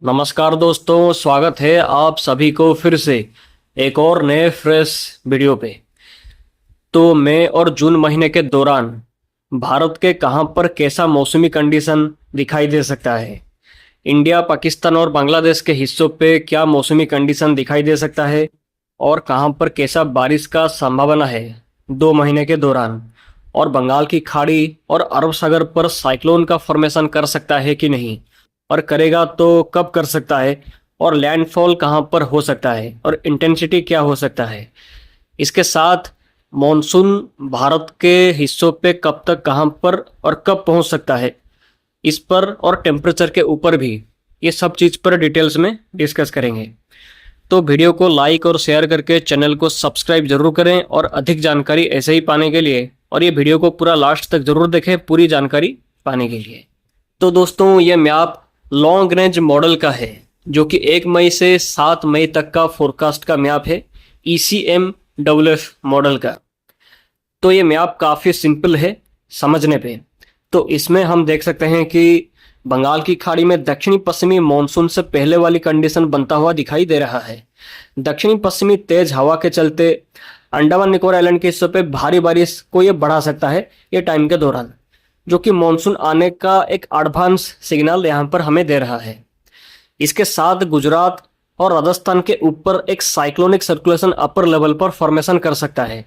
नमस्कार दोस्तों, स्वागत है आप सभी को फिर से एक और नए फ्रेश वीडियो पे। तो मई और जून महीने के दौरान भारत के कहां पर कैसा मौसमी कंडीशन दिखाई दे सकता है, इंडिया, पाकिस्तान और बांग्लादेश के हिस्सों पे क्या मौसमी कंडीशन दिखाई दे सकता है और कहां पर कैसा बारिश का संभावना है 2 महीने के दौरान, और बंगाल की खाड़ी और अरब सागर पर साइक्लोन का फॉर्मेशन कर सकता है कि नहीं, और करेगा तो कब कर सकता है, और लैंडफॉल कहां पर हो सकता है और इंटेंसिटी क्या हो सकता है। इसके साथ मॉनसून भारत के हिस्सों पे कब तक, कहां पर और कब पहुंच सकता है, इस पर और टेम्परेचर के ऊपर भी, ये सब चीज़ पर डिटेल्स में डिस्कस करेंगे। तो वीडियो को लाइक और शेयर करके चैनल को सब्सक्राइब जरूर करें और अधिक जानकारी ऐसे ही पाने के लिए, और ये वीडियो को पूरा लास्ट तक जरूर देखें पूरी जानकारी पाने के लिए। तो दोस्तों, ये मैप लॉन्ग रेंज मॉडल का है जो कि 1 मई से 7 मई तक का फोरकास्ट का मैप है, ECMWF मॉडल का। तो ये मैप काफ़ी सिंपल है समझने पे। तो इसमें हम देख सकते हैं कि बंगाल की खाड़ी में दक्षिणी पश्चिमी मानसून से पहले वाली कंडीशन बनता हुआ दिखाई दे रहा है। दक्षिणी पश्चिमी तेज हवा के चलते अंडमान निकोबार आइलैंड के हिस्सों पे भारी बारिश को ये बढ़ा सकता है ये टाइम के दौरान, जो कि मानसून आने का एक एडवांस सिग्नल यहाँ पर हमें दे रहा है। इसके साथ गुजरात और राजस्थान के ऊपर एक साइक्लोनिक सर्कुलेशन अपर लेवल पर फॉर्मेशन कर सकता है,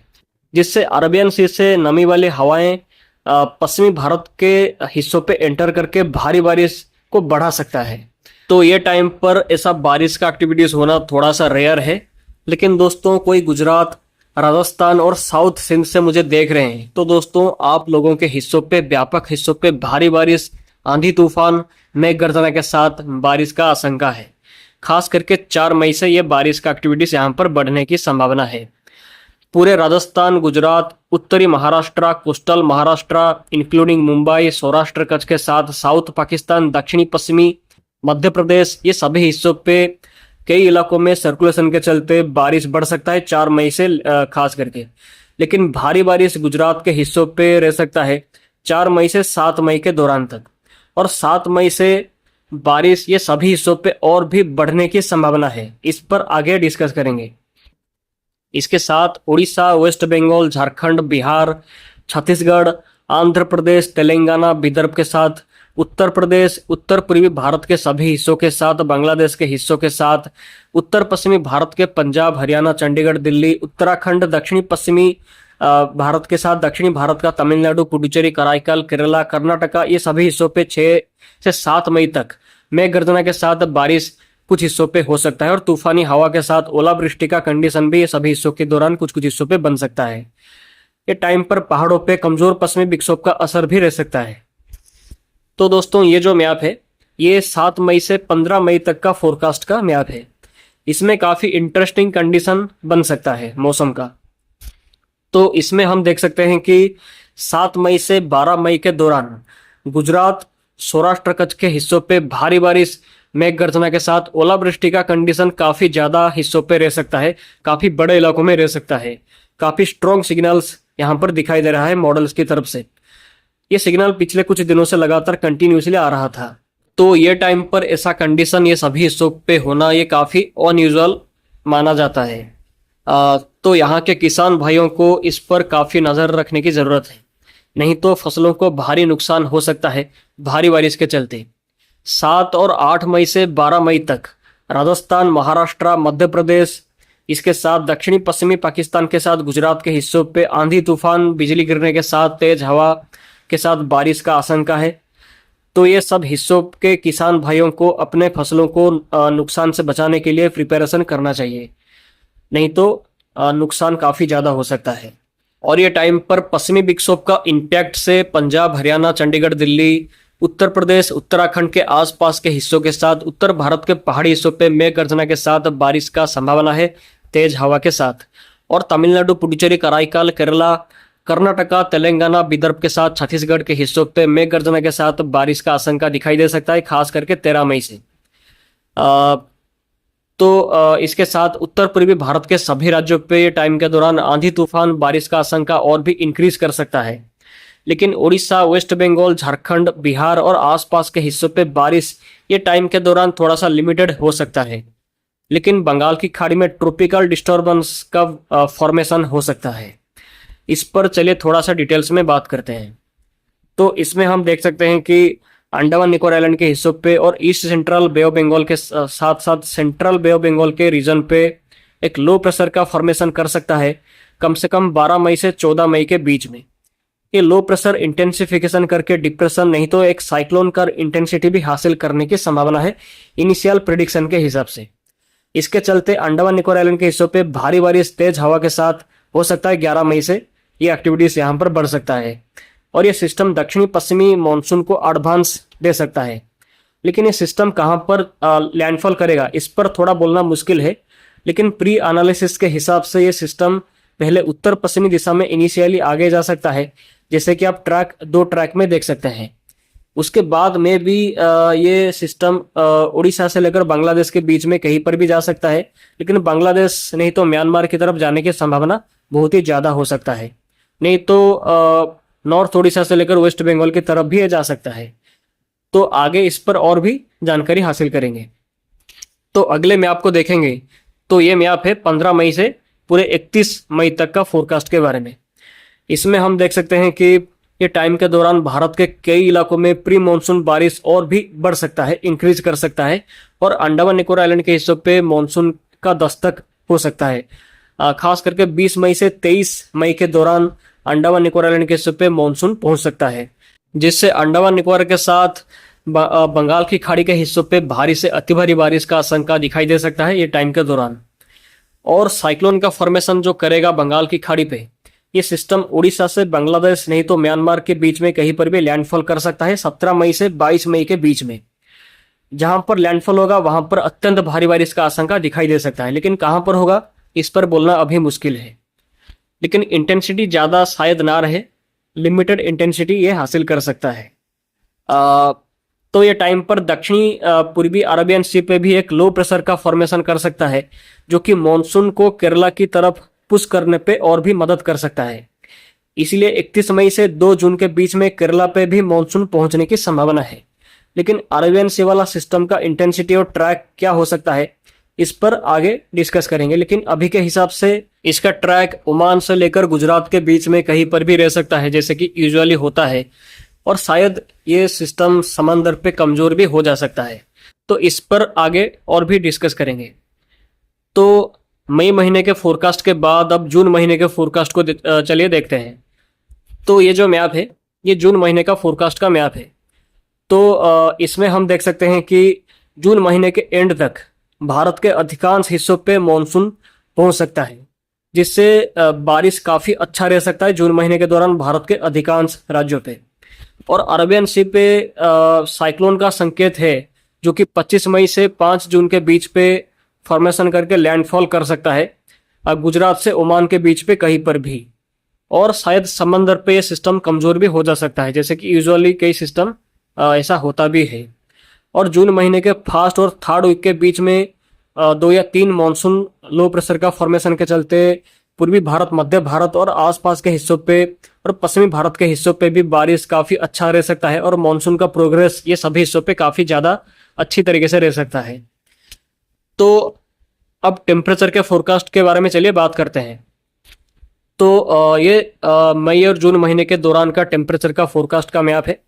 जिससे अरबियन सी से नमी वाली हवाएं पश्चिमी भारत के हिस्सों पे एंटर करके भारी बारिश को बढ़ा सकता है। तो ये टाइम पर ऐसा बारिश का एक्टिविटीज होना थोड़ा सा रेयर है। लेकिन दोस्तों, कोई गुजरात, राजस्थान और साउथ सिंध से मुझे देख रहे हैं तो दोस्तों, आप लोगों के हिस्सों पे, व्यापक हिस्सों पे भारी बारिश, आंधी तूफान, मेघ गर्जना के साथ बारिश का आशंका है। खास करके 4 मई से ये बारिश का एक्टिविटीज यहाँ पर बढ़ने की संभावना है। पूरे राजस्थान, गुजरात, उत्तरी महाराष्ट्र, कोस्टल महाराष्ट्र इंक्लूडिंग मुंबई, सौराष्ट्र, कच्छ के साथ साउथ पाकिस्तान, दक्षिणी पश्चिमी मध्य प्रदेश, ये सभी हिस्सों पे कई इलाकों में सर्कुलेशन के चलते बारिश बढ़ सकता है 4 मई से खास करके। लेकिन भारी बारिश गुजरात के हिस्सों पे रह सकता है 4 मई से 7 मई के दौरान तक, और 7 मई से बारिश ये सभी हिस्सों पे और भी बढ़ने की संभावना है। इस पर आगे डिस्कस करेंगे। इसके साथ उड़ीसा, वेस्ट बंगाल, झारखंड, बिहार, छत्तीसगढ़, आंध्र प्रदेश, तेलंगाना, विदर्भ के साथ उत्तर प्रदेश, उत्तर पूर्वी भारत के सभी हिस्सों के साथ बांग्लादेश के हिस्सों के साथ उत्तर पश्चिमी भारत के पंजाब, हरियाणा, चंडीगढ़, दिल्ली, उत्तराखंड, दक्षिणी पश्चिमी भारत के साथ दक्षिणी भारत का तमिलनाडु, पुडुचेरी, कराईकल, केरला, कर्नाटका, ये सभी हिस्सों पे 6 से 7 मई तक मेघ गर्जना के साथ बारिश कुछ हिस्सों पे हो सकता है, और तूफानी हवा के साथ ओलावृष्टि का कंडीशन भी ये सभी हिस्सों के दौरान कुछ कुछ हिस्सों पे बन सकता है। ये टाइम पर पहाड़ों पे कमजोर पश्चिमी विक्षोभ का असर भी रह सकता है। तो दोस्तों, ये जो मैप है ये 7 मई से 15 मई तक का फोरकास्ट का मैप है। इसमें काफी इंटरेस्टिंग कंडीशन बन सकता है मौसम का। तो इसमें हम देख सकते हैं कि 7 मई से 12 मई के दौरान गुजरात, सौराष्ट्र, कच्छ के हिस्सों पे भारी बारिश, मेघ गर्जना के साथ ओलावृष्टि का कंडीशन काफी ज्यादा हिस्सों पे रह सकता है, काफी बड़े इलाकों में रह सकता है। काफी स्ट्रॉन्ग सिग्नल्स यहाँ पर दिखाई दे रहा है मॉडल्स की तरफ से। ये सिग्नल पिछले कुछ दिनों से लगातार कंटिन्यूसली आ रहा था। तो ये टाइम पर ऐसा कंडीशन ये सभी हिस्सों पे होना ये काफी अनयूजुअल माना जाता है। तो यहाँ के किसान भाइयों को इस पर काफी नजर रखने की जरूरत है, नहीं तो फसलों को भारी नुकसान हो सकता है भारी बारिश के चलते। 7 और 8 मई से 12 मई तक राजस्थान, महाराष्ट्र, मध्य प्रदेश, इसके साथ दक्षिणी पश्चिमी पाकिस्तान के साथ गुजरात के हिस्सों पे आंधी तूफान, बिजली गिरने के साथ तेज हवा के साथ बारिश का आशंका है। तो ये सब हिस्सों के किसान भाइयों को अपने फसलों को नुकसान से बचाने के लिए प्रिपरेशन करना चाहिए, नहीं तो नुकसान काफ़ी ज़्यादा हो सकता है। और ये टाइम पर पश्चिमी विक्षोभ का इम्पैक्ट से पंजाब, हरियाणा, चंडीगढ़, दिल्ली, उत्तर प्रदेश, उत्तराखंड के आसपास के हिस्सों के साथ उत्तर भारत के पहाड़ी हिस्सों पे मेघ गर्जना के साथ बारिश का संभावना है तेज हवा के साथ। और तमिलनाडु, पुडुचेरी, कराईकल, केरला, कर्नाटका, तेलंगाना, विदर्भ के साथ छत्तीसगढ़ के हिस्सों पे मेघ गर्जना के साथ बारिश का आशंका दिखाई दे सकता है, खास करके 13 मई से। इसके साथ उत्तर पूर्वी भारत के सभी राज्यों पे ये टाइम के दौरान आंधी तूफान, बारिश का आशंका और भी इंक्रीज कर सकता है। लेकिन उड़ीसा, वेस्ट बंगाल, झारखंड, बिहार और आसपास के हिस्सों पे बारिश ये टाइम के दौरान थोड़ा सा लिमिटेड हो सकता है, लेकिन बंगाल की खाड़ी में ट्रॉपिकल डिस्टर्बेंस का फॉर्मेशन हो सकता है। इस पर चलिए थोड़ा सा डिटेल्स में बात करते हैं। तो इसमें हम देख सकते हैं कि अंडमान निकोबार आइलैंड के हिस्सों पे और east central Bay of Bengal के साथ साथ सेंट्रल बे ऑफ बंगाल के रीजन पे एक लो प्रेशर का फॉर्मेशन कर सकता है कम से कम 12 मई से 14 मई के बीच में। ये लो प्रेशर इंटेंसिफिकेशन करके डिप्रेशन नहीं तो एक साइक्लोन का इंटेंसिटी भी हासिल करने की संभावना है इनिशियल प्रिडिक्शन के हिसाब से। इसके चलते अंडमान निकोबार आइलैंड के हिस्सों पे भारी बारिश तेज हवा के साथ हो सकता है 11 मई से ये एक्टिविटीज यहाँ पर बढ़ सकता है। और ये सिस्टम दक्षिणी पश्चिमी मानसून को एडवांस दे सकता है, लेकिन ये सिस्टम कहाँ पर लैंडफॉल करेगा इस पर थोड़ा बोलना मुश्किल है। लेकिन प्री एनालिसिस के हिसाब से ये सिस्टम पहले उत्तर पश्चिमी दिशा में इनिशियली आगे जा सकता है, जैसे कि आप दो ट्रैक में देख सकते हैं। उसके बाद में भी ये सिस्टम उड़ीसा से लेकर बांग्लादेश के बीच में कहीं पर भी जा सकता है, लेकिन बांग्लादेश नहीं तो म्यांमार की तरफ जाने की संभावना बहुत ही ज़्यादा हो सकता है। नहीं तो नॉर्थ उड़ीसा से लेकर वेस्ट बंगाल की तरफ भी ये जा सकता है। तो आगे इस पर और भी जानकारी हासिल करेंगे। तो अगले मैप को देखेंगे तो ये मैप है 15 मई से पूरे 31 मई तक का फोरकास्ट के बारे में। इसमें हम देख सकते हैं कि ये टाइम के दौरान भारत के कई इलाकों में प्री मानसून बारिश और भी बढ़ सकता है, इंक्रीज कर सकता है, और अंडमान निकोबार आइलैंड के हिस्सों पे मानसून का दस्तक हो सकता है। खास करके 20 मई से 23 मई के दौरान अंडमान निकोबार आइलैंड के हिस्सों पे मानसून पहुंच सकता है, जिससे अंडमान निकोबार के साथ बंगाल की खाड़ी के हिस्सों पे भारी से अति भारी बारिश का आशंका दिखाई दे सकता है ये टाइम के दौरान। और साइक्लोन का फॉर्मेशन जो करेगा बंगाल की खाड़ी पे, ये सिस्टम उड़ीसा से बांग्लादेश नहीं तो म्यांमार के बीच में कहीं पर भी लैंडफॉल कर सकता है 17 मई से 22 मई के बीच में। जहां पर लैंडफॉल होगा वहां पर अत्यंत भारी बारिश का आशंका दिखाई दे सकता है, लेकिन कहां पर होगा इस पर बोलना अभी मुश्किल है। लेकिन इंटेंसिटी ज़्यादा शायद ना रहे, लिमिटेड इंटेंसिटी ये हासिल कर सकता है। तो ये टाइम पर दक्षिणी पूर्वी अरबियन सी पे भी एक लो प्रेशर का फॉर्मेशन कर सकता है, जो कि मॉनसून को केरला की तरफ पुश करने पे और भी मदद कर सकता है। इसलिए 31 मई से 2 जून के बीच में केरला पे भी मॉनसून पहुंचने की संभावना है। लेकिन अरबियन सी वाला सिस्टम का इंटेंसिटी और ट्रैक क्या हो सकता है इस पर आगे डिस्कस करेंगे। लेकिन अभी के हिसाब से इसका ट्रैक ओमान से लेकर गुजरात के बीच में कहीं पर भी रह सकता है, जैसे कि यूजुअली होता है, और शायद ये सिस्टम समंदर पे कमजोर भी हो जा सकता है। तो इस पर आगे और भी डिस्कस करेंगे। तो मई महीने के फोरकास्ट के बाद अब जून महीने के फोरकास्ट को चलिए देखते हैं। तो ये जो मैप है ये जून महीने का फोरकास्ट का मैप है। तो इसमें हम देख सकते हैं कि जून महीने के एंड तक भारत के अधिकांश हिस्सों पे मॉनसून पहुंच सकता है, जिससे बारिश काफ़ी अच्छा रह सकता है जून महीने के दौरान भारत के अधिकांश राज्यों पे। और अरबियन सी पे साइक्लोन का संकेत है, जो कि 25 मई से 5 जून के बीच पे फॉर्मेशन करके लैंडफॉल कर सकता है गुजरात से ओमान के बीच पे कहीं पर भी। और शायद समंदर पे ये सिस्टम कमज़ोर भी हो जा सकता है, जैसे कि यूजुअली कई सिस्टम ऐसा होता भी है। और जून महीने के फर्स्ट और थर्ड वीक के बीच में 2 या 3 मानसून लो प्रेशर का फॉर्मेशन के चलते पूर्वी भारत, मध्य भारत और आसपास के हिस्सों पे और पश्चिमी भारत के हिस्सों पे भी बारिश काफ़ी अच्छा रह सकता है, और मानसून का प्रोग्रेस ये सभी हिस्सों पे काफ़ी ज़्यादा अच्छी तरीके से रह सकता है। तो अब टेम्परेचर के फोरकास्ट के बारे में चलिए बात करते हैं। तो ये मई और जून महीने के दौरान का टेम्परेचर का फोरकास्ट का मैप है।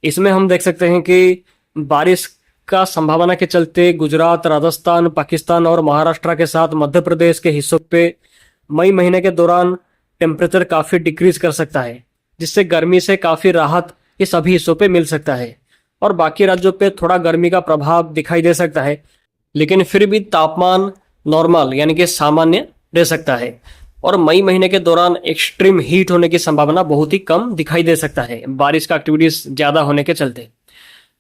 इसमें हम देख सकते हैं कि बारिश का संभावना के चलते गुजरात, राजस्थान, पाकिस्तान और महाराष्ट्र के साथ मध्य प्रदेश के हिस्सों पे मई महीने के दौरान टेम्परेचर काफ़ी डिक्रीज कर सकता है, जिससे गर्मी से काफ़ी राहत ये सभी हिस्सों पे मिल सकता है। और बाकी राज्यों पे थोड़ा गर्मी का प्रभाव दिखाई दे सकता है, लेकिन फिर भी तापमान नॉर्मल यानी कि सामान्य रह सकता है। और मई महीने के दौरान एक्सट्रीम हीट होने की संभावना बहुत ही कम दिखाई दे सकता है, बारिश का एक्टिविटीज ज़्यादा होने के चलते।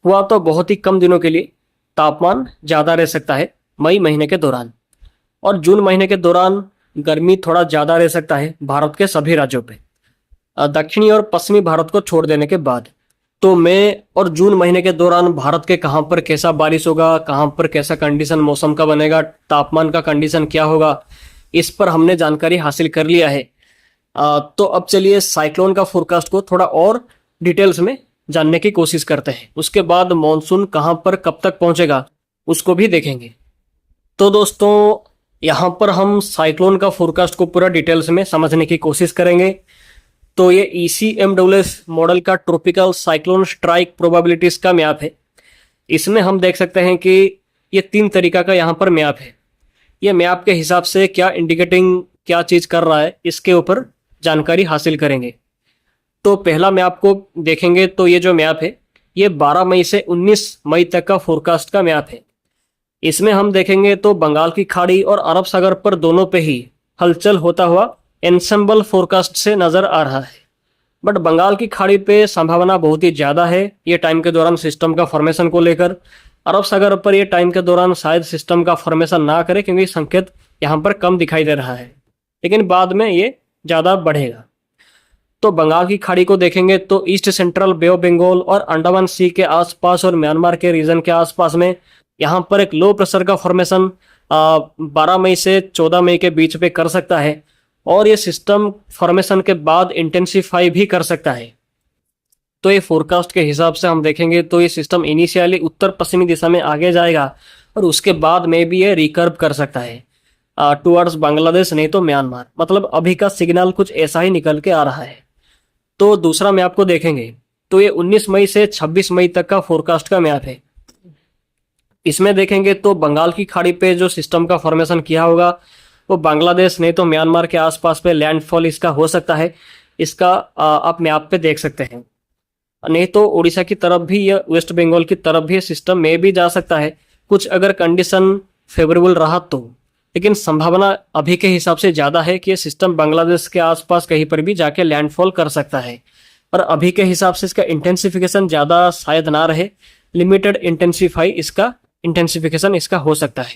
हुआ तो बहुत ही कम दिनों के लिए तापमान ज़्यादा रह सकता है मई महीने के दौरान। और जून महीने के दौरान गर्मी थोड़ा ज़्यादा रह सकता है भारत के सभी राज्यों पे, दक्षिणी और पश्चिमी भारत को छोड़ देने के बाद। तो मई और जून महीने के दौरान भारत के कहाँ पर कैसा बारिश होगा, कहाँ पर कैसा कंडीशन मौसम का बनेगा, तापमान का कंडीशन क्या होगा, इस पर हमने जानकारी हासिल कर लिया है। तो अब चलिए साइक्लोन का फोरकास्ट को थोड़ा और डिटेल्स में जानने की कोशिश करते हैं। उसके बाद मॉनसून कहाँ पर कब तक पहुंचेगा उसको भी देखेंगे। तो दोस्तों यहाँ पर हम साइक्लोन का फोरकास्ट को पूरा डिटेल्स में समझने की कोशिश करेंगे। तो ये ECMWS मॉडल का ट्रॉपिकल साइक्लोन स्ट्राइक प्रोबेबिलिटीज का मैप है। इसमें हम देख सकते हैं कि ये 3 तरीका का यहाँ पर मैप है। ये मैप के हिसाब से क्या इंडिकेटिंग क्या चीज़ कर रहा है इसके ऊपर जानकारी हासिल करेंगे। तो पहला मैप को देखेंगे तो ये जो मैप है ये 12 मई से 19 मई तक का फोरकास्ट का मैप है। इसमें हम देखेंगे तो बंगाल की खाड़ी और अरब सागर पर दोनों पे ही हलचल होता हुआ एनसेम्बल फोरकास्ट से नजर आ रहा है। बट बंगाल की खाड़ी पे संभावना बहुत ही ज़्यादा है ये टाइम के दौरान सिस्टम का फॉर्मेशन को लेकर। अरब सागर पर ये टाइम के दौरान शायद सिस्टम का फॉर्मेशन ना करे क्योंकि संकेत यहाँ पर कम दिखाई दे रहा है, लेकिन बाद में ये ज़्यादा बढ़ेगा। तो बंगाल की खाड़ी को देखेंगे तो east central Bay of Bengal और अंडमान सी के आसपास और म्यांमार के रीजन के आसपास में यहाँ पर एक लो प्रेशर का फॉर्मेशन 12 मई से 14 मई के बीच पे कर सकता है और ये सिस्टम फॉर्मेशन के बाद इंटेंसिफाई भी कर सकता है। तो ये फोरकास्ट के हिसाब से हम देखेंगे तो ये सिस्टम इनिशियली उत्तर पश्चिमी दिशा में आगे जाएगा और उसके बाद में भी ये रिकर्व कर सकता है टुवर्ड्स बांग्लादेश, नहीं तो म्यांमार। मतलब अभी का सिग्नल कुछ ऐसा ही निकल के आ रहा है। तो दूसरा मैप को देखेंगे तो ये 19 मई से 26 मई तक का फोरकास्ट का मैप है। इसमें देखेंगे तो बंगाल की खाड़ी पे जो सिस्टम का फॉर्मेशन किया होगा वो बांग्लादेश नहीं तो म्यांमार के आसपास पे लैंडफॉल इसका हो सकता है। इसका आप मैप पे देख सकते हैं। नहीं तो उड़ीसा की तरफ भी या वेस्ट बंगाल की तरफ भी सिस्टम में भी जा सकता है कुछ अगर कंडीशन फेवरेबल रहा तो। लेकिन संभावना अभी के हिसाब से ज़्यादा है कि ये सिस्टम बांग्लादेश के आसपास कहीं पर भी जाके लैंडफॉल कर सकता है। और अभी के हिसाब से इसका इंटेंसिफिकेशन ज़्यादा शायद ना रहे, लिमिटेड इंटेंसिफिकेशन इसका हो सकता है।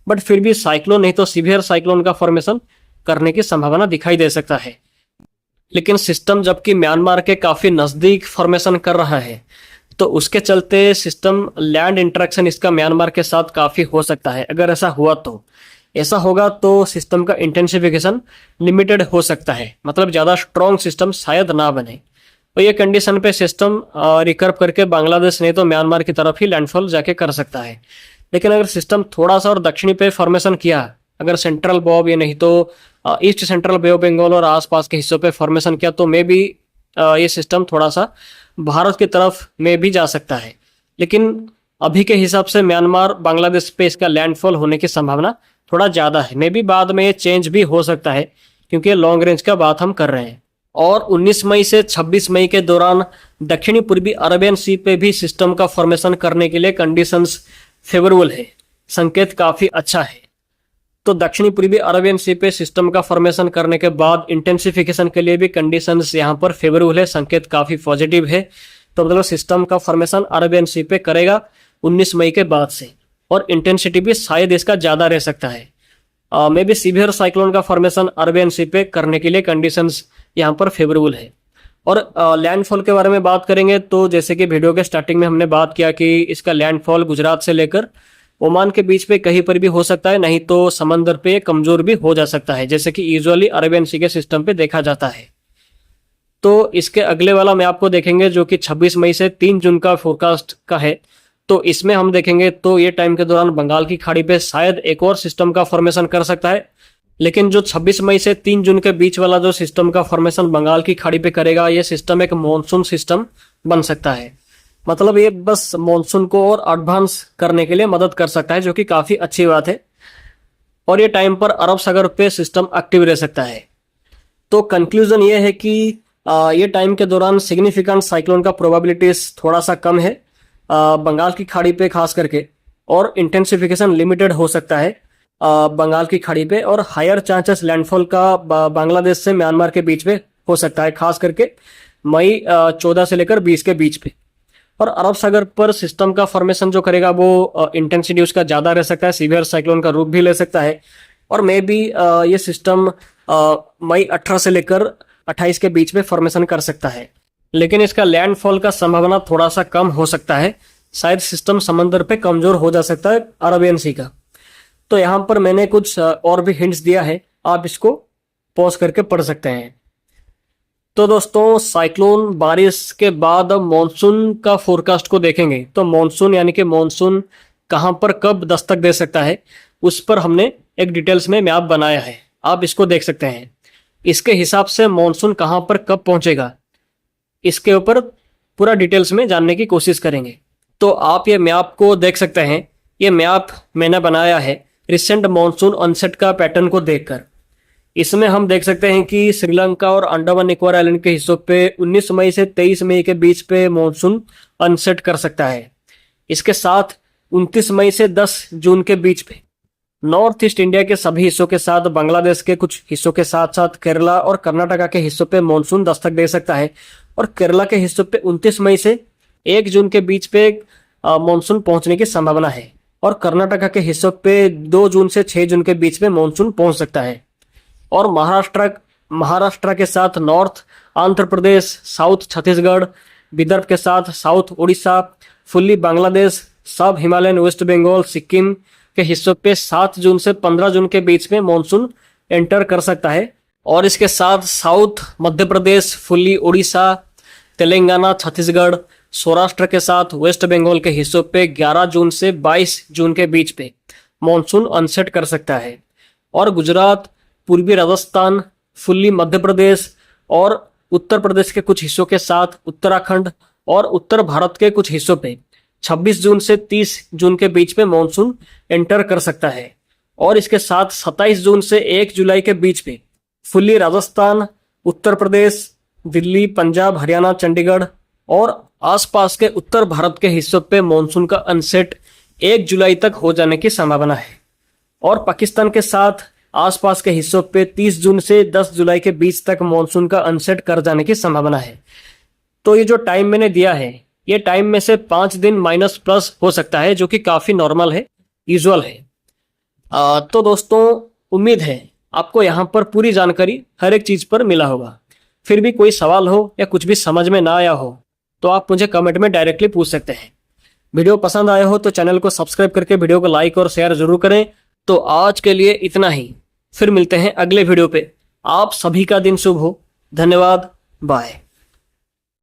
बट फिर भी साइक्लोन नहीं तो सीवियर साइक्लोन का फॉर्मेशन करने की संभावना दिखाई दे सकता है। लेकिन सिस्टम जबकि म्यांमार के काफ़ी नज़दीक फॉर्मेशन कर रहा है तो उसके चलते सिस्टम लैंड इंटरेक्शन इसका म्यांमार के साथ काफ़ी हो सकता है। अगर ऐसा होगा तो सिस्टम का इंटेंसिफिकेशन लिमिटेड हो सकता है, मतलब ज़्यादा स्ट्रॉन्ग सिस्टम शायद ना बने। तो ये कंडीशन पे सिस्टम रिकर्व करके बांग्लादेश नहीं तो म्यांमार की तरफ ही लैंडफॉल जाके कर सकता है। लेकिन अगर सिस्टम थोड़ा सा और दक्षिणी पे फॉर्मेशन किया, अगर सेंट्रल बॉब या नहीं तो east central Bay of Bengal और आसपास के हिस्सों पे फॉर्मेशन किया तो मे भी ये सिस्टम थोड़ा सा भारत की तरफ में भी जा सकता है। लेकिन अभी के हिसाब से म्यांमार बांग्लादेश पे इसका लैंडफॉल होने की संभावना थोड़ा ज़्यादा है। मे भी बाद में ये चेंज भी हो सकता है क्योंकि लॉन्ग रेंज का बात हम कर रहे हैं। और 19 मई से 26 मई के दौरान दक्षिणी पूर्वी अरेबियन सी पे भी सिस्टम का फॉर्मेशन करने के लिए कंडीशंस फेवरेबल है, संकेत काफ़ी अच्छा है। तो दक्षिणी पूर्वी अरेबियन सी पे सिस्टम का फॉर्मेशन करने के बाद इंटेंसिफिकेशन के लिए भी कंडीशंस यहाँ पर फेवरेबल है, संकेत काफ़ी पॉजिटिव है। तो मतलब सिस्टम का फॉर्मेशन अरेबियन सी पे करेगा 19 मई के बाद से और इंटेंसिटी भी शायद इसका ज़्यादा रह सकता है। मे बी सीवियर साइक्लोन का फॉर्मेशन अरेबियन सी पे करने के लिए कंडीशंस यहाँ पर फेवरेबल है। और लैंडफॉल के बारे में बात करेंगे तो जैसे कि वीडियो के स्टार्टिंग में हमने बात किया कि इसका लैंडफॉल गुजरात से लेकर ओमान के बीच पे कहीं पर भी हो सकता है, नहीं तो समंदर पे कमजोर भी हो जा सकता है, जैसे कि यूजुअली अरेबियन सी के सिस्टम पे देखा जाता है। तो इसके अगले वाला मैं आपको देखेंगे जो कि 26 मई से 3 जून का फोरकास्ट का है। तो इसमें हम देखेंगे तो ये टाइम के दौरान बंगाल की खाड़ी पे शायद एक और सिस्टम का फॉर्मेशन कर सकता है। लेकिन जो 26 मई से 3 जून के बीच वाला जो सिस्टम का फॉर्मेशन बंगाल की खाड़ी पे करेगा, ये सिस्टम एक मॉनसून सिस्टम बन सकता है। मतलब ये बस मॉनसून को और एडवांस करने के लिए मदद कर सकता है, जो कि काफ़ी अच्छी बात है। और ये टाइम पर अरब सागर पे सिस्टम एक्टिव रह सकता है। तो कंक्लूजन ये है कि ये टाइम के दौरान सिग्निफिकेंट साइक्लोन का प्रोबेबिलिटीज थोड़ा सा कम है बंगाल की खाड़ी पे खास करके, और इंटेंसिफिकेशन लिमिटेड हो सकता है बंगाल की खाड़ी पे, और हायर चांसेस लैंडफॉल का बांग्लादेश से म्यांमार के बीच में हो सकता है, खास करके मई 14 से लेकर 20 के बीच पे। और अरब सागर पर सिस्टम का फॉर्मेशन जो करेगा वो इंटेंसिटी उसका ज़्यादा रह सकता है, सीवियर साइक्लोन का रूप भी ले सकता है। और मे बी ये सिस्टम मई 18 से लेकर 28 के बीच में फॉर्मेशन कर सकता है। लेकिन इसका लैंडफॉल का संभावना थोड़ा सा कम हो सकता है, शायद सिस्टम समंदर पे कमजोर हो जा सकता है अरेबियन सी का। तो यहाँ पर मैंने कुछ और भी हिंट्स दिया है, आप इसको पॉज करके पढ़ सकते हैं। तो दोस्तों साइक्लोन बारिश के बाद अब मॉनसून का फोरकास्ट को देखेंगे। तो मॉनसून यानी कि मॉनसून कहां पर कब दस्तक दे सकता है उस पर हमने एक डिटेल्स में मैप बनाया है, आप इसको देख सकते हैं। इसके हिसाब से मॉनसून कहां पर कब पहुंचेगा इसके ऊपर पूरा डिटेल्स में जानने की कोशिश करेंगे। तो आप ये मैप को देख सकते हैं। ये मैप मैंने बनाया है रिसेंट मॉनसून अनसेट का पैटर्न को देखकर। इसमें हम देख सकते हैं कि श्रीलंका और अंडमान निकोबार आइलैंड के हिस्सों पे 19 मई से 23 मई के बीच पे मॉनसून अनसेट कर सकता है। इसके साथ 29 मई से 10 जून के बीच पे नॉर्थ ईस्ट इंडिया के सभी हिस्सों के साथ बांग्लादेश के कुछ हिस्सों के साथ साथ केरला और कर्नाटका के हिस्सों पे मॉनसून दस्तक दे सकता है। और केरला के हिस्सों पे 29 मई से 1 जून के बीच पे मॉनसून पहुंचने की संभावना है। और कर्नाटका के हिस्सों पे 2 जून से 6 जून के बीच में मॉनसून पहुंच सकता है। और महाराष्ट्र के साथ नॉर्थ आंध्र प्रदेश, साउथ छत्तीसगढ़, विदर्भ के साथ साउथ उड़ीसा, फुल्ली बांग्लादेश, सब हिमालयन वेस्ट बंगाल, सिक्किम के हिस्सों पे 7 जून से 15 जून के बीच में मॉनसून एंटर कर सकता है। और इसके साथ साउथ मध्य प्रदेश, फुल्ली उड़ीसा, तेलंगाना, छत्तीसगढ़, सौराष्ट्र के साथ वेस्ट बंगाल के हिस्सों पे 11 जून से 22 जून के बीच पे मॉनसून अनसेट कर सकता है। और गुजरात, पूर्वी राजस्थान, फुल्ली मध्य प्रदेश और उत्तर प्रदेश के कुछ हिस्सों के साथ उत्तराखंड और उत्तर भारत के कुछ हिस्सों पे 26 जून से 30 जून के बीच में मॉनसून एंटर कर सकता है। और इसके साथ 27 जून से 1 जुलाई के बीच में फुल्ली राजस्थान, उत्तर प्रदेश, दिल्ली, पंजाब, हरियाणा, चंडीगढ़ और आसपास के उत्तर भारत के हिस्सों पे मॉनसून का अनसेट 1 जुलाई तक हो जाने की संभावना है। और पाकिस्तान के साथ आसपास के हिस्सों पे 30 जून से 10 जुलाई के बीच तक मॉनसून का अनसेट कर जाने की संभावना है। तो ये जो टाइम मैंने दिया है, ये टाइम में से 5 दिन माइनस प्लस हो सकता है, जो कि काफी नॉर्मल है, यूजुअल है। तो दोस्तों उम्मीद है आपको यहाँ पर पूरी जानकारी हर एक चीज पर मिला होगा। फिर भी कोई सवाल हो या कुछ भी समझ में ना आया हो तो आप मुझे कमेंट में डायरेक्टली पूछ सकते हैं। वीडियो पसंद आया हो तो चैनल को सब्सक्राइब करके वीडियो को लाइक और शेयर जरूर करें। तो आज के लिए इतना ही, फिर मिलते हैं अगले वीडियो पे। आप सभी का दिन शुभ हो। धन्यवाद, बाय।